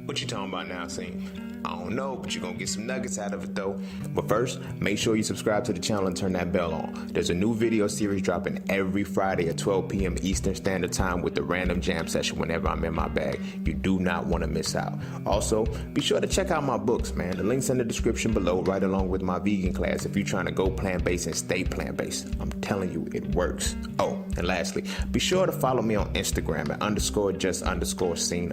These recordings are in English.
What you talking about now, Cine? I don't know, but you're gonna get some nuggets out of it though. But first, make sure you subscribe to the channel and turn that bell on. There's a new video series dropping every Friday at 12 p.m. Eastern Standard Time with the random jam session whenever I'm in my bag. You do not want to miss out. Also, be sure to check out my books, man. The link's in the description below, right along with my vegan class if you're trying to go plant-based and stay plant-based. I'm telling you, it works. Oh, and lastly, be sure to follow me on Instagram at _just_scene_.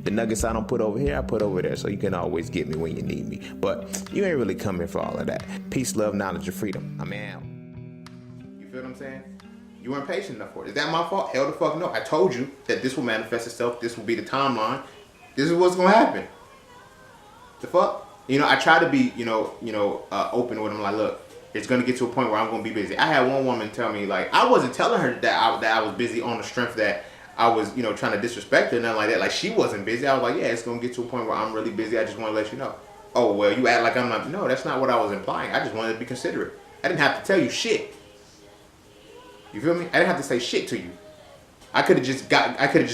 The nuggets I don't put over here, I put over there, so you can always get me when you need me. But you ain't really coming for all of that. Peace, love, knowledge, and freedom. I'm out. You feel what I'm saying? You weren't patient enough for it. Is that my fault? Hell the fuck no. I told you that this will manifest itself. This will be the timeline. This is what's gonna happen. The fuck? You know, I try to be, open with them. Like, look, it's gonna get to a point where I'm gonna be busy. I had one woman tell me, like, I wasn't telling her that I was busy on the strength that I was, trying to disrespect her and nothing like that. Like, she wasn't busy. I was like, yeah, it's gonna get to a point where I'm really busy. I just want to let you know. Oh, well, you act like I'm not. No, that's not what I was implying. I just wanted to be considerate. I didn't have to tell you shit. You feel me? I didn't have to say shit to you. I could have just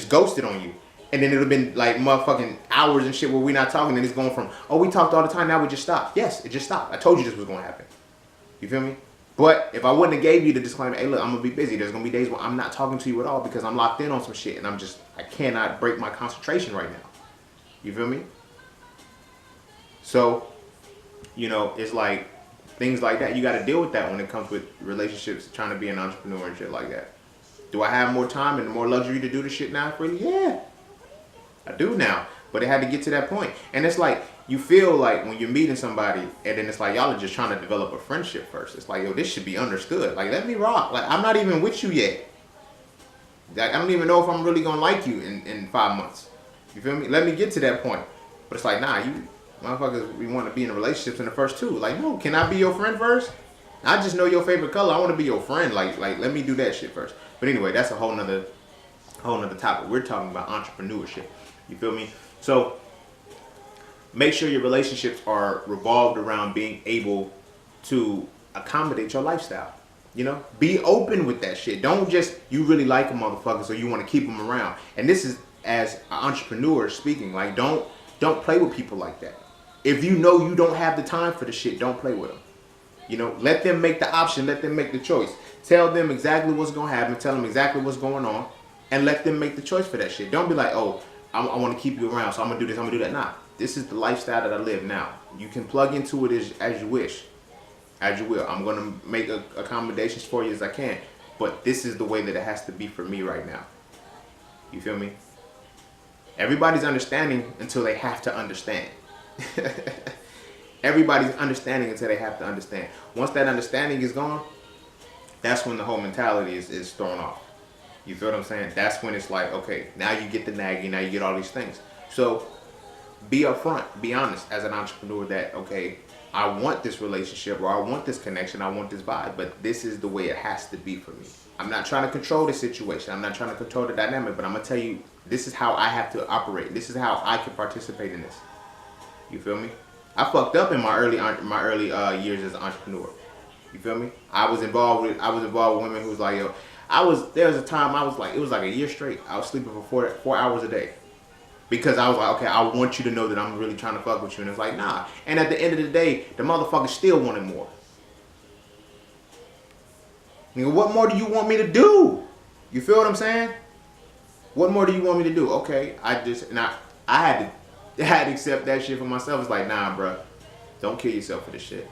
ghosted on you. And then it would have been like motherfucking hours and shit where we're not talking, and it's going from, oh, we talked all the time, now we just stopped. Yes, it just stopped. I told you this was going to happen. You feel me? But if I wouldn't have gave you the disclaimer, hey, look, I'm going to be busy. There's going to be days where I'm not talking to you at all because I'm locked in on some shit, and I cannot break my concentration right now. You feel me? So, it's like things like that. You got to deal with that when it comes with relationships, trying to be an entrepreneur and shit like that. Do I have more time and more luxury to do this shit now? Really? Yeah. I do now, but it had to get to that point. And it's like, you feel like when you're meeting somebody and then it's like, y'all are just trying to develop a friendship first. It's like, yo, this should be understood. Like, let me rock. Like, I'm not even with you yet. Like, I don't even know if I'm really going to like you in 5 months. You feel me? Let me get to that point. But it's like, nah, you motherfuckers, we want to be in relationships in the first two. Like, no, can I be your friend first? I just know your favorite color. I want to be your friend. Like, let me do that shit first. But anyway, that's a whole nother topic. We're talking about entrepreneurship. You feel me? So make sure your relationships are revolved around being able to accommodate your lifestyle. Be open with that shit. Don't just, you really like a motherfucker so you want to keep them around. And this is as an entrepreneur speaking. Like, don't play with people like that. If you know you don't have the time for the shit, don't play with them. Let them make the option. Let them make the choice. Tell them exactly what's going to happen. Tell them exactly what's going on. And let them make the choice for that shit. Don't be like, oh, I want to keep you around, so I'm going to do this, I'm going to do that. Nah, this is the lifestyle that I live now. You can plug into it as you wish, as you will. I'm going to make accommodations for you as I can, but this is the way that it has to be for me right now. You feel me? Everybody's understanding until they have to understand. Everybody's understanding until they have to understand. Once that understanding is gone, that's when the whole mentality is thrown off. You feel what I'm saying? That's when it's like, okay, now you get the nagging, now you get all these things. So be upfront, be honest as an entrepreneur that, okay, I want this relationship or I want this connection, I want this vibe, but this is the way it has to be for me. I'm not trying to control the situation. I'm not trying to control the dynamic, but I'm going to tell you, this is how I have to operate. This is how I can participate in this. You feel me? I fucked up in my early years as an entrepreneur. You feel me? I was involved with women who was like, yo, there was a time it was like a year straight. I was sleeping for 4 hours a day. Because I was like, okay, I want you to know that I'm really trying to fuck with you. And it's like, nah. And at the end of the day, the motherfucker still wanted more. Nigga, what more do you want me to do? You feel what I'm saying? What more do you want me to do? Okay, I had to accept that shit for myself. It's like, nah, bro, don't kill yourself for this shit.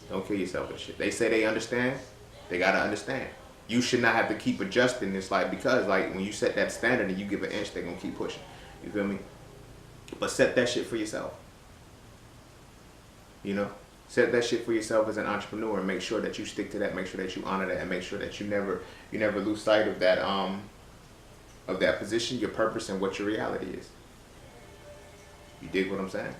Don't kill yourself for this shit. They say they understand. They gotta understand. You should not have to keep adjusting this, because when you set that standard and you give an inch, they're gonna keep pushing. You feel me? But set that shit for yourself. Set that shit for yourself as an entrepreneur and make sure that you stick to that, make sure that you honor that, and make sure that you never lose sight of that position, your purpose, and what your reality is. You dig what I'm saying?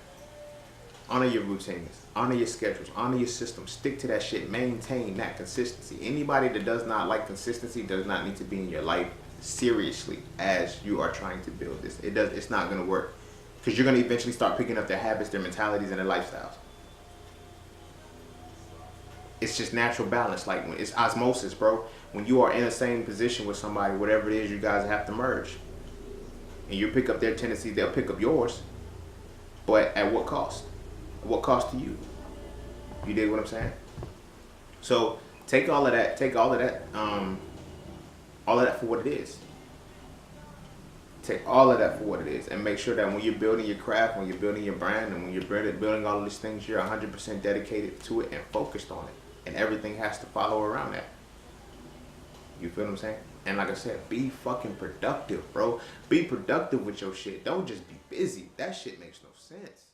Honor your routines, honor your schedules, honor your system. Stick to that shit. Maintain that consistency. Anybody that does not like consistency does not need to be in your life seriously as you are trying to build this. It's not going to work because you're going to eventually start picking up their habits, their mentalities, and their lifestyles. It's just natural balance. Like, when it's osmosis, bro. When you are in the same position with somebody, whatever it is, you guys have to merge. And you pick up their tendencies, they'll pick up yours. But at what cost? At what cost to you? You dig what I'm saying? So take all of that, all of that for what it is. Take all of that for what it is, and make sure that when you're building your craft, when you're building your brand, and when you're building all of these things, you're 100% dedicated to it and focused on it. And everything has to follow around that. You feel what I'm saying? And like I said, be fucking productive, bro. Be productive with your shit. Don't just be busy. That shit makes no sense.